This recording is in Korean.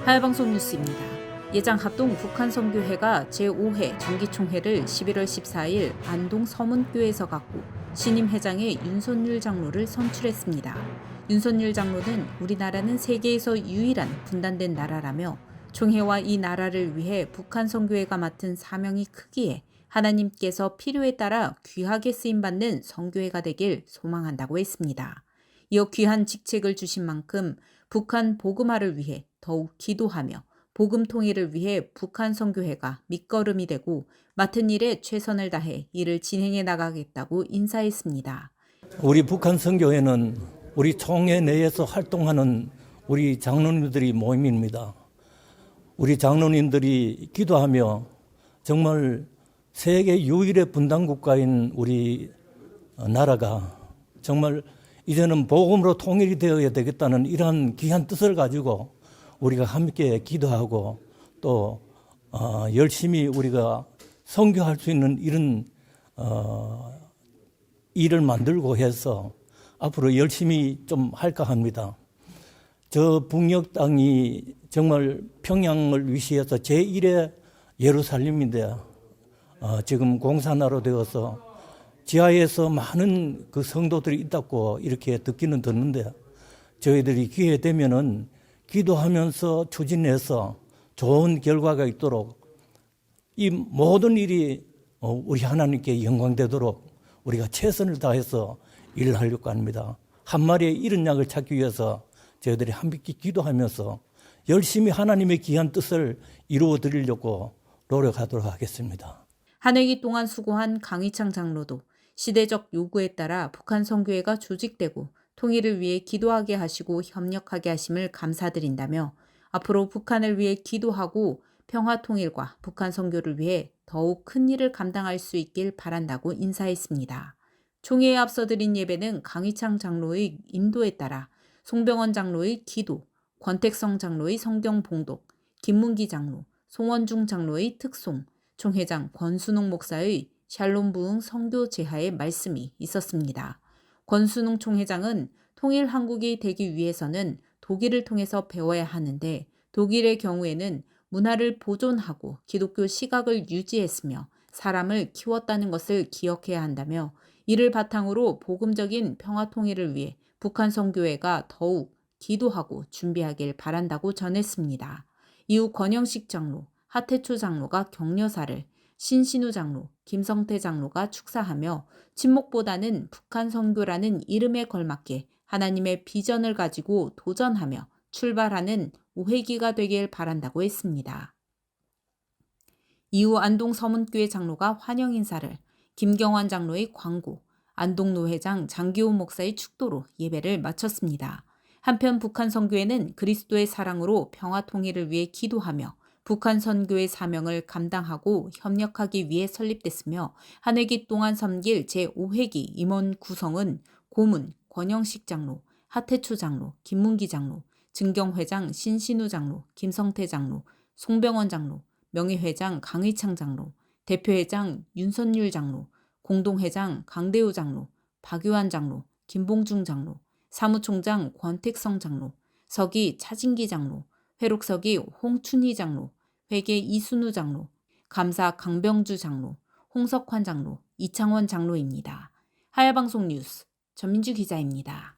하야방송 뉴스입니다. 예장 합동 북한선교회가 제5회 정기총회를 11월 14일 안동 서문교에서 갖고 신임 회장의 윤선율 장로를 선출했습니다. 윤선율 장로는 우리나라는 세계에서 유일한 분단된 나라라며 총회와 이 나라를 위해 북한선교회가 맡은 사명이 크기에 하나님께서 필요에 따라 귀하게 쓰임받는 선교회가 되길 소망한다고 했습니다. 이어 귀한 직책을 주신 만큼 북한 복음화를 위해 더욱 기도하며 복음 통일을 위해 북한 선교회가 밑거름이 되고 맡은 일에 최선을 다해 일을 진행해 나가겠다고 인사했습니다. 우리 북한 선교회는 우리 총회 내에서 활동하는 우리 장로님들이 모임입니다. 우리 장로님들이 기도하며 정말 세계 유일의 분단 국가인 우리 나라가 정말 이제는 복음으로 통일이 되어야 되겠다는 이러한 귀한 뜻을 가지고 우리가 함께 기도하고 또 열심히 우리가 선교할 수 있는 이런 일을 만들고 해서 앞으로 열심히 좀 할까 합니다. 저 북녘 땅이 정말 평양을 위시해서 제1의 예루살렘인데 지금 공산화로 되어서 지하에서 많은 그 성도들이 있다고 이렇게 듣기는 듣는데 저희들이 기회 되면은 기도하면서 추진해서 좋은 결과가 있도록 이 모든 일이 우리 하나님께 영광되도록 우리가 최선을 다해서 일을 하려고 합니다. 한 마리의 잃은 양을 찾기 위해서 저희들이 함께 기도하면서 열심히 하나님의 귀한 뜻을 이루어 드리려고 노력하도록 하겠습니다. 한 회기 동안 수고한 강희창 장로도 시대적 요구에 따라 북한 선교회가 조직되고 통일을 위해 기도하게 하시고 협력하게 하심을 감사드린다며 앞으로 북한을 위해 기도하고 평화 통일과 북한 선교를 위해 더욱 큰 일을 감당할 수 있길 바란다고 인사했습니다. 총회에 앞서 드린 예배는 강희창 장로의 인도에 따라 송병원 장로의 기도, 권택성 장로의 성경 봉독, 김문기 장로, 송원중 장로의 특송, 총회장 권순웅 목사의 샬롬 부흥 선교 제하의 말씀이 있었습니다. 권순웅 총회장은 통일 한국이 되기 위해서는 독일을 통해서 배워야 하는데 독일의 경우에는 문화를 보존하고 기독교 시각을 유지했으며 사람을 키웠다는 것을 기억해야 한다며 이를 바탕으로 복음적인 평화 통일을 위해 북한 선교회가 더욱 기도하고 준비하길 바란다고 전했습니다. 이후 권영식 장로, 하태초 장로가 격려사를, 신신우 장로, 김성태 장로가 축사하며 침묵보다는 북한 선교라는 이름에 걸맞게 하나님의 비전을 가지고 도전하며 출발하는 5회기가 되길 바란다고 했습니다. 이후 안동 서문교회 장로가 환영 인사를, 김경환 장로의 광고, 안동노회장 장기호 목사의 축도로 예배를 마쳤습니다. 한편 북한 선교회는 그리스도의 사랑으로 평화 통일을 위해 기도하며 북한 선교의 사명을 감당하고 협력하기 위해 설립됐으며 한 회기 동안 섬길 제5회기 임원 구성은 고문, 권영식 장로, 하태초 장로, 김문기 장로, 증경회장 신신우 장로, 김성태 장로, 송병원 장로, 명예회장 강의창 장로, 대표회장 윤선율 장로, 공동회장 강대우 장로, 박유한 장로, 김봉중 장로, 사무총장 권택성 장로, 서기 차진기 장로, 회록서기 홍춘희 장로, 회계 이순우 장로, 감사 강병주 장로, 홍석환 장로, 이창원 장로입니다. 하야방송 뉴스 전민주 기자입니다.